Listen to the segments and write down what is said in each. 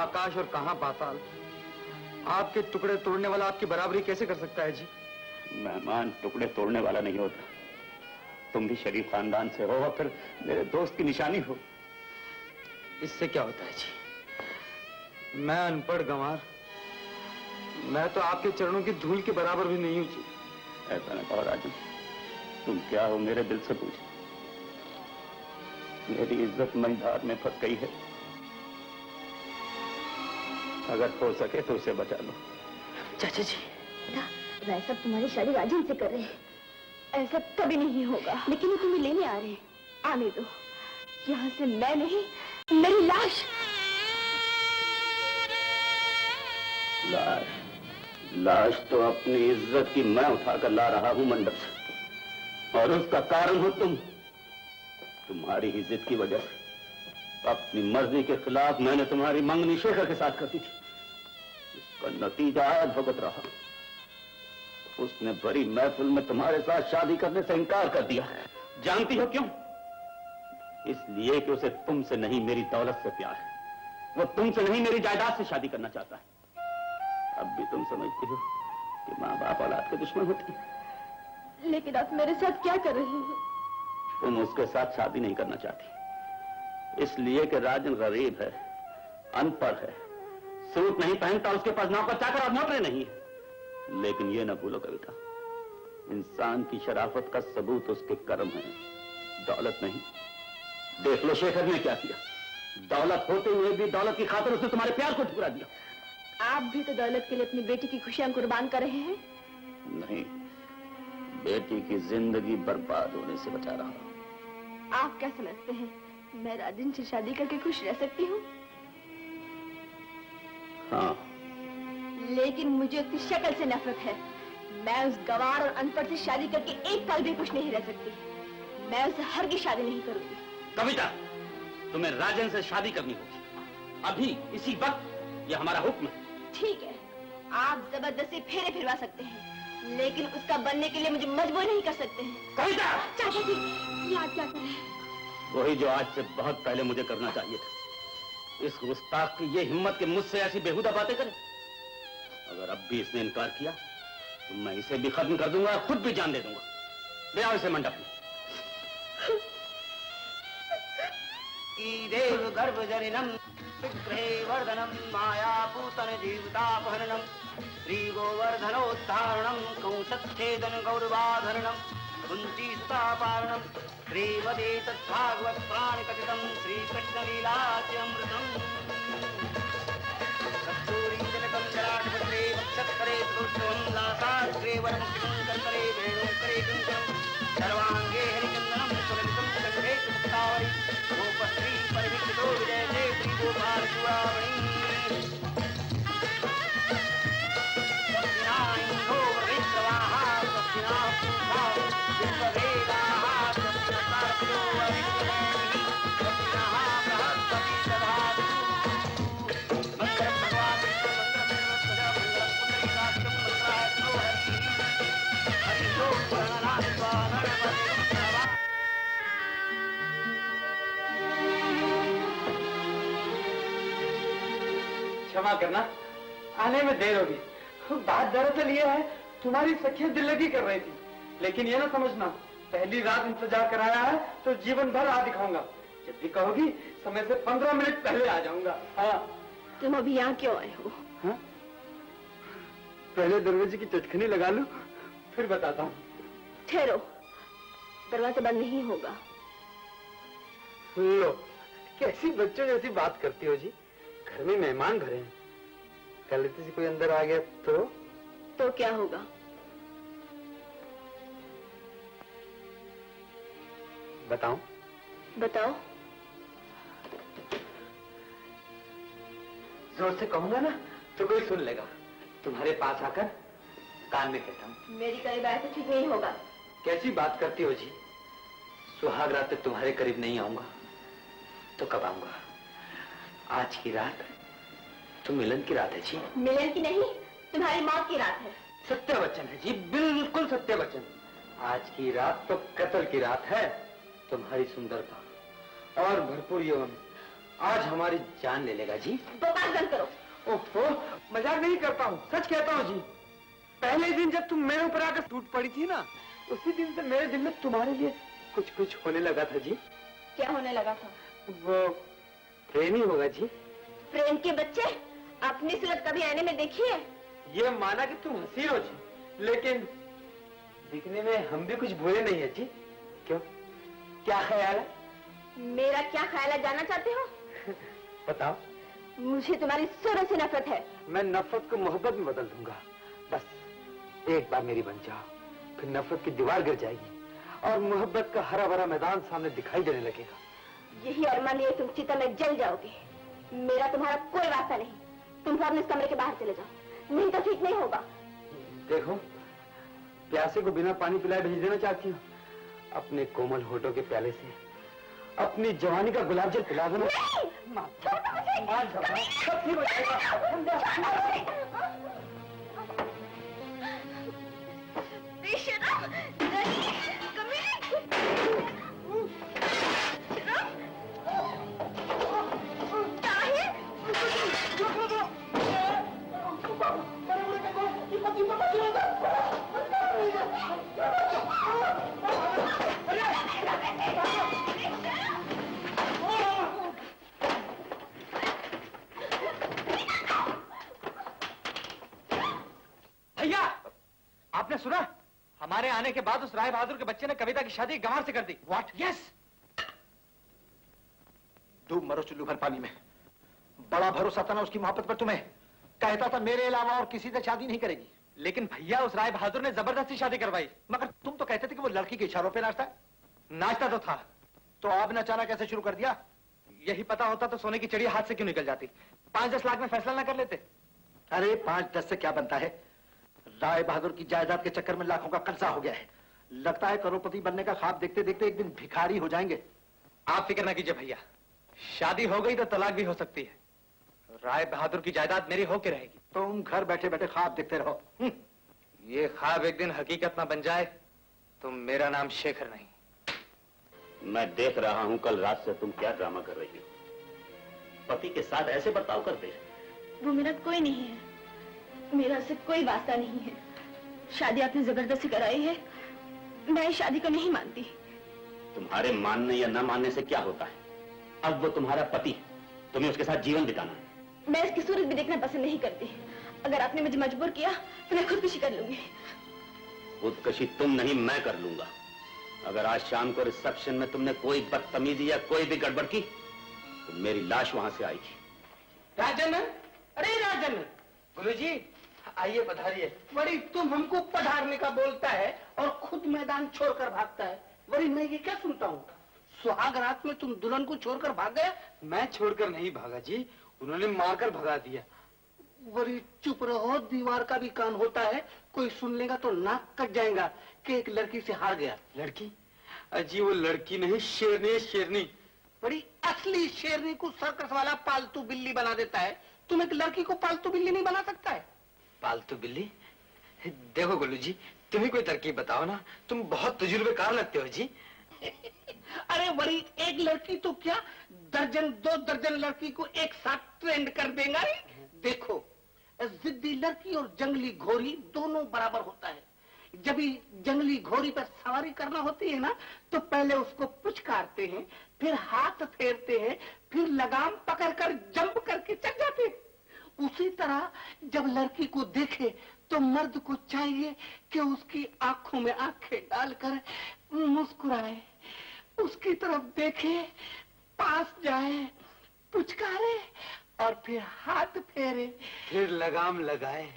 आकाश और कहां पाताल। आपके टुकड़े तोड़ने वाला आपकी बराबरी कैसे कर सकता है जी? मेहमान टुकड़े तोड़ने वाला नहीं होता। तुम भी शरीफ खानदान से हो और फिर मेरे दोस्त की निशानी हो। इससे क्या होता है जी? मैं अनपढ़ गंवार, मैं तो आपके चरणों की धूल के बराबर भी नहीं हूं जी। ऐसा न कहो राजन, तुम क्या हो मेरे दिल से पूछो। मेरी इज्जत मझधार में फंस गई है। अगर हो सके तो उसे बचा लो। चाचा जी, वह सब तुम्हारी शादी राजन से कर रहे हैं। ऐसा कभी नहीं होगा। लेकिन वो तुम्हें लेने आ रहे हैं। आने दो। यहाँ से मैं नहीं, मेरी लाश। लाश तो अपनी इज्जत की मैं उठाकर ला रहा हूं मंडप से, और उसका कारण हो तुम। तुम्हारी ही जिद की वजह से अपनी मर्जी के खिलाफ मैंने तुम्हारी मंगनी शेखर के साथ कर दी थी। इसका नतीजा आज भुगत रहा। उसने बड़ी महफिल में तुम्हारे साथ शादी करने से इनकार कर दिया। जानती हो क्यों? इसलिए कि उसे तुमसे नहीं मेरी दौलत से प्यार है। वो तुमसे नहीं मेरी जायदाद से शादी करना चाहता है। अब भी तुम समझती हो कि माँ बाप औलाद के दुश्मन होते हैं। लेकिन आप मेरे साथ क्या कर रहे हैं? तुम उसके साथ शादी नहीं करना चाहती इसलिए कि राजन गरीब है, अनपढ़ है, सूट नहीं पहनता, उसके पास नौकर चाकर और मोटरें नहीं है। लेकिन ये न भूलो कविता, इंसान की शराफत का सबूत उसके कर्म है, दौलत नहीं। देख लो शेखर ने क्या किया। दौलत होते हुए भी दौलत की खातिर उसने तुम्हारे प्यार को ठुकरा दिया। आप भी तो दौलत के लिए अपनी बेटी की खुशियां कुर्बान कर रहे हैं। नहीं, बेटी की जिंदगी बर्बाद होने से बचा रहा हूं। आप क्या समझते हैं मैं राजन से शादी करके खुश रह सकती हूँ? हाँ, लेकिन मुझे उसकी शक्ल से नफरत है। मैं उस गवार और अनपढ़ से शादी करके एक पल भी खुश नहीं रह सकती। मैं उससे हरगिज़ शादी नहीं करूंगी। कविता, तुम्हें राजन से शादी करनी होगी अभी, इसी वक्त। ये हमारा हुक्म है। ठीक है, आप जबरदस्ती फेरे फिरवा सकते हैं, लेकिन उसका बनने के लिए मुझे मजबूर नहीं कर सकते हैं। कविता! चाचा जी, ये आप क्या कर रहे हैं? वही जो आज से बहुत पहले मुझे करना चाहिए था। इस गुस्ताख की ये हिम्मत कि मुझसे ऐसी बेहुदा बातें करे। अगर अब भी इसने इनकार किया तो मैं इसे भी खत्म कर दूंगा और खुद भी जान दे दूंगा। ले आओ इसे मंडप में। देव गर्भजननम विग्रहे वर्धनम माया पूतन जीवितापहरणम श्री गोवर्धनोद्धारणम कंसच्छेदन गौरवाधरणम कुंती सुतापारणम श्रीमदे तद्भागवत प्राण कथितम श्री कृष्ण लीलाच्यमृतम कस्तूरी जनकम जराटपत्रे वक्षस्करे पुष्पम लासाग्रे वरम कंकरे वेणुकरे कंकरम सर्वांगे हरिचंदनम सुललितम कंठे मुक्तावली गोपश्री परिविष्टो विजयते श्री गोपाल चूड़ामणि दक्षिणाइंदो वृत्रवाहा दक्षिणा पूर्वा विश्ववेदाः दक्षिणकारपयो अविद्यमानि दक्षिणाः बृहस्पति दधातु मंगल भगवान विष्णु मंगल पुंडरीकाक्षं मंत्रायत्नो हरि ओम प्रणनाथ स्वाहा। क्षमा करना, आने में देर होगी। बात दरअसल ये है, तुम्हारी सखियां दिल लगी कर रही थी, लेकिन ये ना समझना, पहली रात इंतजार कराया है तो जीवन भर आ दिखाऊंगा। जब भी कहोगी समय से 15 मिनट पहले आ जाऊंगा। हाँ। तुम अभी यहाँ क्यों आए हो? हाँ? पहले दरवाजे की चटखनी लगा लो, फिर बताता हूँ। ठहरो, दरवाजा बंद नहीं होगा। लो, कैसी बच्चों जैसी बात करती हो जी। घर में मेहमान भरे हैं, कल किसी कोई अंदर आ गया तो क्या होगा? बताओ। बताओ। जोर से कहूंगा ना तो कोई सुन लेगा। तुम्हारे पास आकर कान में कहता हूँ। मेरी करीब आए तो ठीक नहीं होगा। कैसी बात करती हो जी। सुहाग रात तक तुम्हारे करीब नहीं आऊंगा तो कब आऊंगा? आज की रात तो मिलन की रात है जी। मिलन की नहीं, तुम्हारी मौत की रात है। सत्य वचन है जी, बिल्कुल सत्य वचन। आज की रात तो कत्ल की रात है। तुम्हारी सुंदरता और भरपूर यौवन आज हमारी जान ले लेगा जी। बकवास बंद करो। ओहो, मजाक नहीं करता हूँ, सच कहता हूँ जी। पहले दिन जब तुम मेरे ऊपर आकर टूट पड़ी थी ना, उसी दिन से मेरे दिल में तुम्हारे लिए कुछ कुछ होने लगा था जी। क्या होने लगा था? वो प्रेम ही होगा जी। प्रेम के बच्चे, अपनी सूरत कभी आईने में देखी है? ये माना कि तुम हंसी हो जी, लेकिन दिखने में हम भी कुछ भूले नहीं है जी। क्यों, क्या ख्याल है? मेरा क्या ख्याल है जानना चाहते हो? बताओ। मुझे तुम्हारी सूरत से नफरत है। मैं नफरत को मोहब्बत में बदल दूंगा। बस एक बार मेरी बन जाओ, फिर नफरत की दीवार गिर जाएगी और मोहब्बत का हरा भरा मैदान सामने दिखाई देने लगेगा। यही अरमान लिए तुम चिता में जल जाओगे। मेरा तुम्हारा कोई वास्ता नहीं। तुम फौरन इस कमरे के बाहर चले जाओ, नहीं तो ठीक नहीं होगा। देखो, प्यासे को बिना पानी पिलाए भेज देना चाहती हूँ। अपने कोमल होठों के प्याले से अपनी जवानी का गुलाब जल पिला देना। सब ठीक हो जाएगा। भैया, आपने सुना? हमारे आने के बाद उस राय बहादुर के बच्चे ने कविता की शादी गंवार से कर दी। व्हाट? यस। डूब मरो चुल्लू भर पानी में। बड़ा भरोसा था ना उसकी मोहब्बत पर तुम्हें। कहता था मेरे अलावा और किसी से शादी नहीं करेगी। लेकिन भैया, उस राय बहादुर ने जबरदस्ती शादी करवाई। मगर तुम तो कहते थे कि वो लड़की के इशारों पे नाचता है। नाचता तो था। तो आपने अचानक कैसे शुरू कर दिया? यही पता होता तो सोने की चिड़िया हाथ से क्यों निकल जाती? 5-10 लाख में फैसला ना कर लेते? अरे 5-10 से क्या बनता है? राय बहादुर की जायदाद के चक्कर में लाखों का कर्जा हो गया है। लगता है करोड़पति बनने का ख्वाब देखते देखते एक दिन भिखारी हो जाएंगे। आप फिक्र ना कीजिए भैया, शादी हो गई तो तलाक भी हो सकती है। राय बहादुर की जायदाद मेरी होके रहेगी। तुम घर बैठे बैठे ख्वाब देखते रहो। ये ख्वाब एक दिन हकीकत ना बन जाए तो मेरा नाम शेखर नहीं। मैं देख रहा हूं कल रात से तुम क्या ड्रामा कर रही हो। पति के साथ ऐसे बर्ताव करते हैं? वो मेरा कोई नहीं है, मेरा उससे कोई वास्ता नहीं है। शादी आपने जबरदस्ती कराई है, मैं इस शादी को नहीं मानती। तुम्हारे मानने या न मानने से क्या होता है? अब वो तुम्हारा पति है, तुम्हें उसके साथ जीवन बिताना है। मैं इसकी सूरत भी देखना पसंद नहीं करती। अगर आपने मुझे मजबूर किया तो मैं खुदकुशी कर लूंगी। खुदकुशी तुम नहीं, मैं कर लूंगा। अगर आज शाम को रिसेप्शन में तुमने कोई बदतमीजी या कोई भी गड़बड़ की तो मेरी लाश वहां से आएगी। राजन, अरे राजन, गुरु जी आइए, पधारिए। बड़ी तुम हमको पधारने का बोलता है और खुद मैदान छोड़कर भागता है। बड़ी मैं ये क्या सुनता हूँ? सुहाग रात में तुम दुल्हन को छोड़कर भाग गया? मैं छोड़कर नहीं भागा जी, उन्होंने मारकर भगा दिया। बड़ी चुप रहो, दीवार का भी कान होता है। कोई सुन लेगा तो नाक कट जाएगा कि एक लड़की से हार गया। लड़की? अजी वो लड़की नहीं, शेरनी, शेरनी। बड़ी असली शेरनी को सर्कस वाला पालतू बिल्ली बना देता है। तुम एक लड़की को पालतू बिल्ली नहीं बना सकता है? पालतू बिल्ली? देखो गुल्लू जी, तुम ही कोई तरकीब बताओ ना, तुम बहुत तजुर्बेकार लगते हो जी। अरे बड़ी, एक लड़की तो क्या, दर्जन 2 दर्जन लड़की को एक साथ ट्रेंड कर देगा। देखो, जिद्दी लड़की और जंगली घोड़ी दोनों बराबर होता है। जब भी जंगली घोड़ी पर सवारी करना होती है ना, तो पहले उसको पुचकारते हैं, फिर हाथ फेरते हैं, फिर लगाम पकड़कर जंप करके चढ़ जाते हैं। उसी तरह जब लड़की को देखे तो मर्द को चाहिए कि उसकी आंखों में आंखें डालकर मुस्कुराए, उसकी तरफ देखे, पास जाए, पुचकारे और फिर हाथ फेरे, फिर लगाम लगाए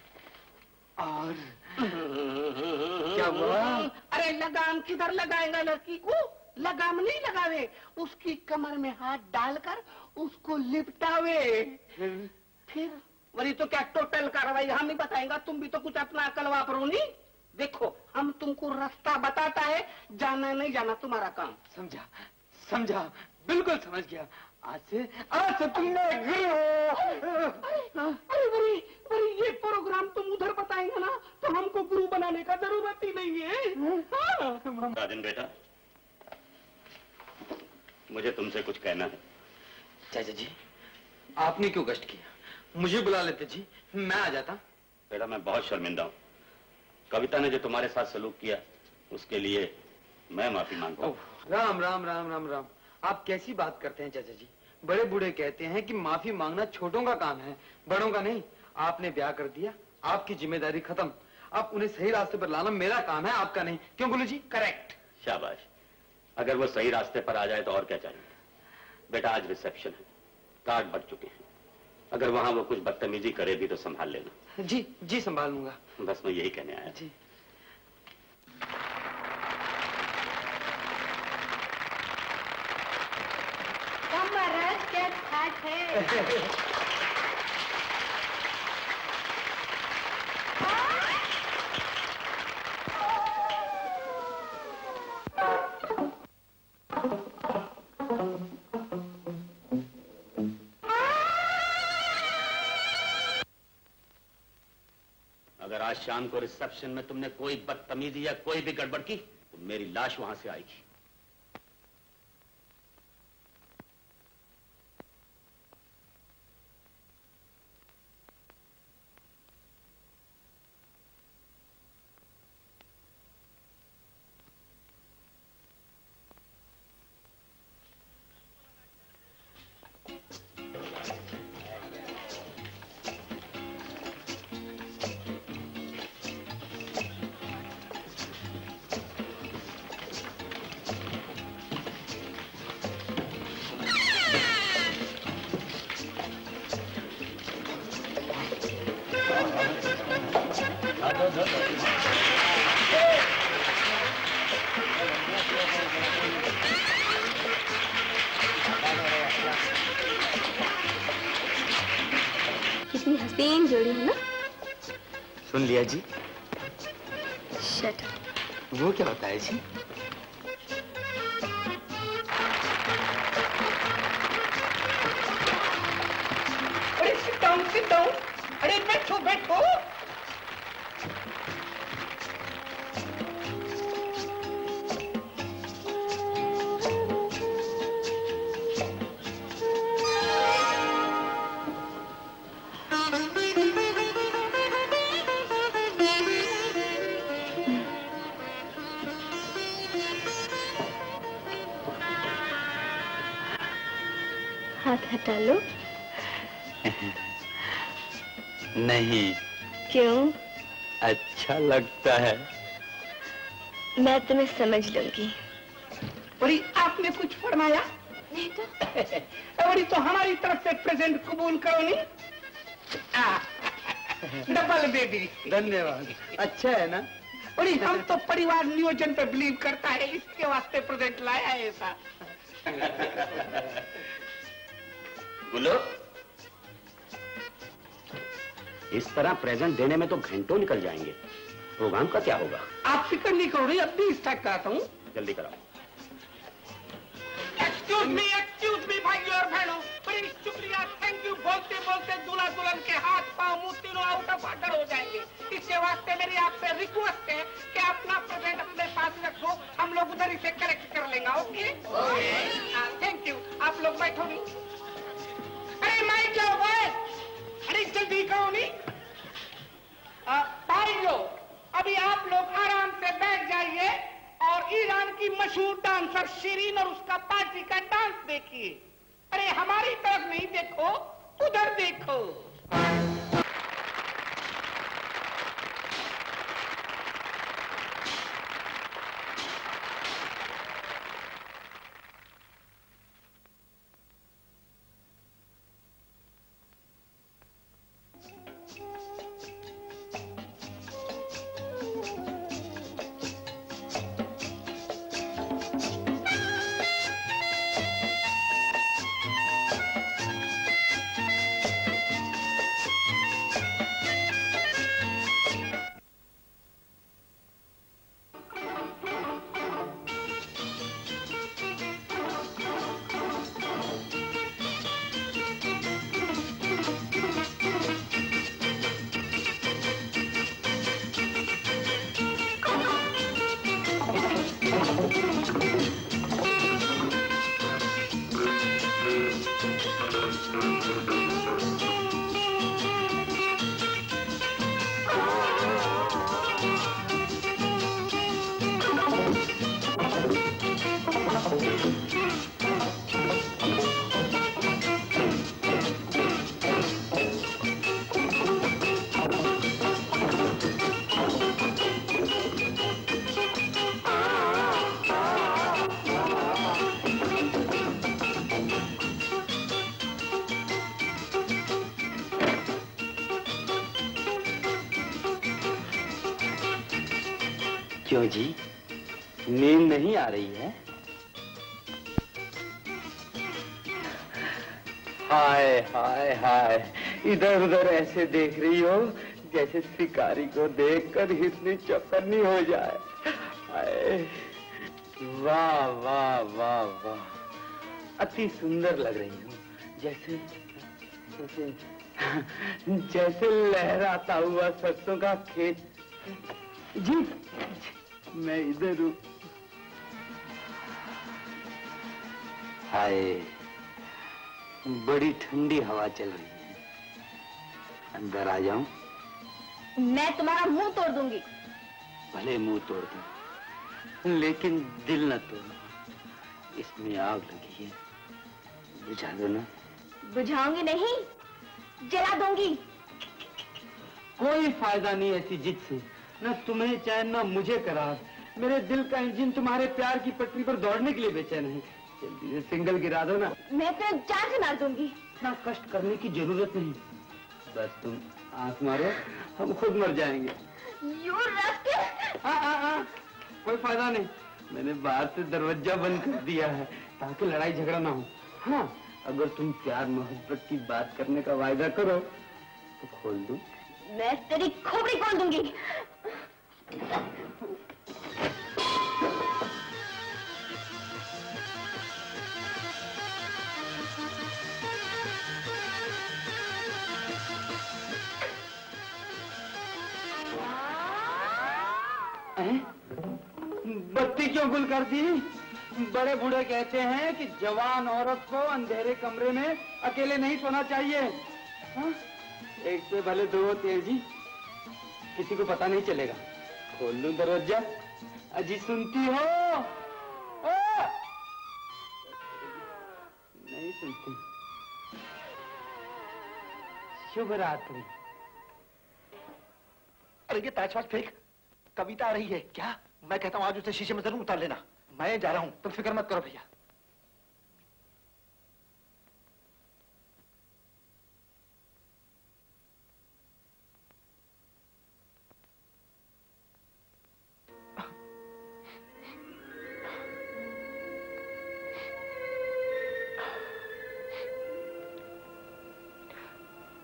और क्या हुआ? अरे लगाम किधर लगाएगा लड़की को? लगाम नहीं लगावे, उसकी कमर में हाथ डालकर उसको लिपटावे। फिर वही तो क्या टोटल कार्रवाई हम ही बताएंगा, तुम भी तो कुछ अपना अकल वापरो नहीं। देखो, हम तुमको रास्ता बताता है, जाना नहीं जाना तुम्हारा काम। समझा, समझा, बिल्कुल समझ गया। आज से तुम मेरे अरे बड़ी बड़ी, ये प्रोग्राम तुम उधर बताएंगे ना तो हमको गुरु बनाने का जरूरत ही नहीं है। राजन बेटा, मुझे तुमसे कुछ कहना है। चाचा जी, आपने क्यों कष्ट किया? मुझे बुला लेते जी, मैं आ जाता। बेटा मैं बहुत शर्मिंदा हूँ। कविता ने जो तुम्हारे साथ सलूक किया उसके लिए मैं माफी मांगता हूँ। राम राम राम राम राम, आप कैसी बात करते हैं चाचा जी? बड़े बूढ़े कहते हैं कि माफी मांगना छोटों का काम है, बड़ों का नहीं। आपने ब्याह कर दिया, आपकी जिम्मेदारी खत्म। अब उन्हें सही रास्ते पर लाना मेरा काम है, आपका नहीं। क्यों गुरु जी? करेक्ट। शाबाश। अगर वो सही रास्ते पर आ जाए तो और क्या चाहिए। बेटा आज रिसेप्शन है, कार्ड बढ़ चुके हैं। अगर वहां वो कुछ बदतमीजी करे भी तो संभाल लेना। जी जी, संभाल लूंगा। बस मैं यही कहने आया। जी। क्या ठाट है। अगर आज शाम को रिसेप्शन में तुमने कोई बदतमीजी या कोई भी गड़बड़ की तो मेरी लाश वहां से आएगी। कितनी हसीन जोड़ी है ना। सुन लिया जी। शट। वो क्या होता है जी? अरे sit down। अरे बैठो बैठो। हाथ हटा लो। नहीं। क्यों? अच्छा लगता है। मैं तुम्हें समझ लूंगी। बड़ी आपने कुछ फरमाया? नहीं तो। बड़ी तो हमारी तरफ से प्रेजेंट कबूल करो नहीं। Double baby. धन्यवाद। अच्छा है ना? बड़ी हम तो परिवार नियोजन पे बिलीव करता है, इसके वास्ते प्रेजेंट लाया है ऐसा। बोलो। इस तरह प्रेजेंट देने में तो घंटों निकल जाएंगे। प्रोग्राम का क्या होगा? आप फिक्र नहीं करो, रही अब भी स्टार्ट कराता हूँ। जल्दी कराओ। एक्सक्यूज मी भाइयों और बहनों, बड़ी शुक्रिया, थैंक यू बोलते बोलते दूल्हा दुल्हन के हाथ पांव मुंह तीनों आउट ऑफ ऑर्डर हो जाएंगे। इसके वास्ते मेरी आपसे रिक्वेस्ट है कि अपना प्रेजेंट अपने पास रखो, हम लोग उधर इसे करेक्ट कर लेंगे। ओके? Thank you. आप लोग बैठो नहीं। अरे माइक लो बस। अरे जल्दी करो नहीं। भाइयों अभी आप लोग आराम से बैठ जाइए और ईरान की मशहूर डांसर शिरीन और उसका पार्टी का डांस देखिए। अरे हमारी तरफ नहीं देखो, उधर देखो। क्यों जी, नींद नहीं आ रही है? हाय हाय हाय, इधर उधर ऐसे देख रही हो जैसे शिकारी को देखकर इतनी चौकन्नी हो जाए। हाय, वाह वाह वाह वाह, अति सुंदर लग रही हो, जैसे जैसे जैसे लहराता हुआ सरसों का खेत। जी, मैं इधर हूँ। हाय, बड़ी ठंडी हवा चल रही है, अंदर आ जाऊं? मैं तुम्हारा मुंह तोड़ दूंगी। भले मुंह तोड़ दूं, लेकिन दिल न तोड़ना। इसमें आग लगी है, बुझा दो ना। बुझाऊंगी नहीं, जला दूंगी। कोई फायदा नहीं ऐसी जिद से, न तुम्हें चैन न मुझे करार। मेरे दिल का इंजन तुम्हारे प्यार की पटरी पर दौड़ने के लिए बेचैन है। जल्दी से सिंगल गिरा दो ना। मैं तो जान से मार दूंगी। इतना कष्ट करने की जरूरत नहीं, बस तुम आंख मारो, हम खुद मर जाएंगे। You rascal! हाँ, कोई फायदा नहीं। मैंने बाहर से दरवाजा बंद कर दिया है ताकि लड़ाई झगड़ा ना हो। हाँ, अगर तुम प्यार मोहब्बत की बात करने का वायदा करो तो खोल दूं। मैं तेरी खोपड़ी खोल दूंगी। बत्ती क्यों गुल कर दी? बड़े बूढ़े कहते हैं कि जवान औरत को अंधेरे कमरे में अकेले नहीं सोना चाहिए। हाँ? एक से भले दो तेजी, किसी को पता नहीं चलेगा। खोल लूं दरवाजा? अजी सुनती हो? ओ! नहीं सुनती। शुभ रात्रि। अरे ये ताजमहल फेंक, कविता आ रही है क्या? मैं कहता हूँ आज उसे शीशे में जरूर उतार लेना। मैं जा रहा हूँ, तुम फिक्र मत करो भैया।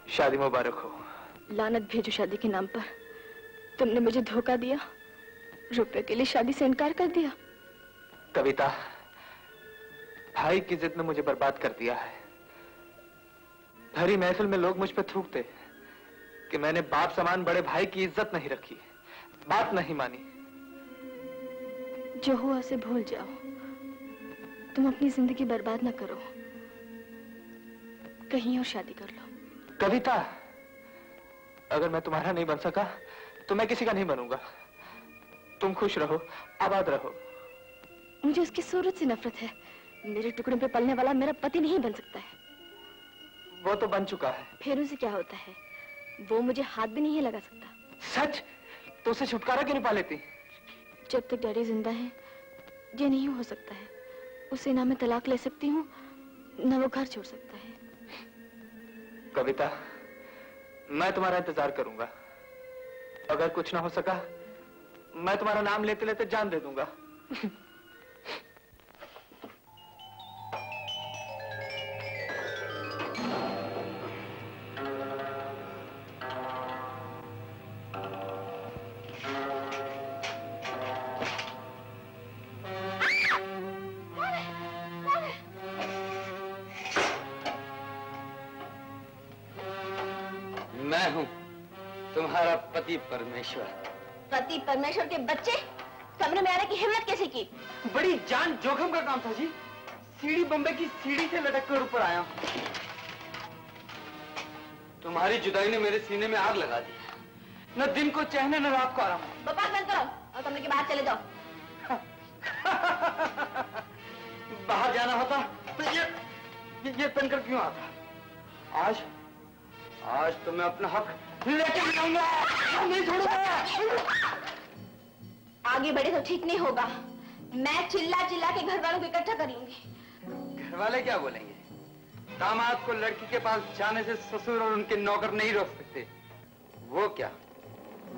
शादी मुबारक हो। लानत भेजो शादी के नाम पर। तुमने मुझे धोखा दिया, रुपए के लिए शादी से इनकार कर दिया। कविता, भाई की जिद ने मुझे बर्बाद कर दिया है। भरी महफिल में लोग मुझ पर थूकते कि मैंने बाप समान बड़े भाई की इज्जत नहीं रखी, बात नहीं मानी। जो हुआ उसे भूल जाओ। तुम अपनी जिंदगी बर्बाद ना करो, कहीं और शादी कर लो। कविता, अगर मैं तुम्हारा नहीं बन सका तो मैं किसी का नहीं बनूंगा। तुम खुश रहो, आबाद रहो। मुझे उसकी सूरत से नफरत है। मेरे टुकड़े पे पलने वाला मेरा पति नहीं बन सकता है। वो तो बन चुका है। फिर उसे क्या होता है? वो मुझे हाथ भी नहीं लगा सकता। सच? तो उसे छुटकारा क्यों नहीं पा लेती? जब तक डैडी जिंदा है ये नहीं हो सकता है। उसे ना मैं तलाक ले सकती हूँ ना वो घर छोड़ सकता है। कविता, मैं तुम्हारा इंतजार करूंगा। अगर कुछ ना हो सका मैं तुम्हारा नाम लेते लेते जान दे दूंगा। मैं हूँ तुम्हारा पति परमेश्वर। पति परमेश्वर के बच्चे कमरे में आने की हिम्मत कैसे की? बड़ी जान जोखिम का काम था जी। सीढ़ी बम्बे की सीढ़ी से लटक कर ऊपर आया। तुम्हारी जुदाई ने मेरे सीने में आग लगा दी। न दिन को चैन न रात को आराम। बकवास बंद करो और कमरे के बाहर चले जाओ। बाहर जाना होता तो ये पहनकर क्यों आता? आज तो मैं अपना हक लेके जाऊंगा, नहीं छोड़ूंगा। आगे बढ़े तो ठीक नहीं होगा। मैं चिल्ला चिल्ला के घर वालों को इकट्ठा कर लूंगी। घर वाले क्या बोलेंगे? दामाद को लड़की के पास जाने से ससुर और उनके नौकर नहीं रोक सकते। वो क्या,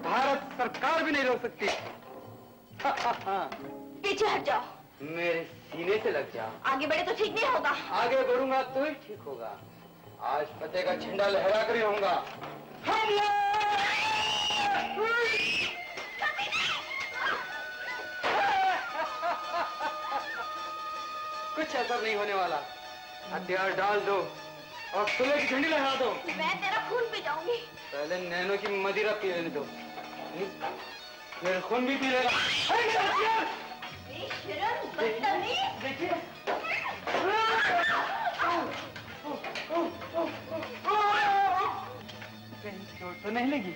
भारत सरकार भी नहीं रोक सकती। पीछे हट जाओ। मेरे सीने से लग जा। आगे बढ़े तो ठीक नहीं होगा। आगे बढ़ूंगा तो ही ठीक होगा। आज फतेह का झंडा लहरा कर ही होऊंगा। कुछ असर नहीं होने वाला। हथियार डाल दो और सुलह की झंडी लहरा दो। मैं तेरा खून पी जाऊंगी। पहले नैनो की मदिरा पी लेने दो, मेरे खून भी पी लेगा। बेशरम, बदतमीज। देखिए कहीं चोट तो नहीं लगी?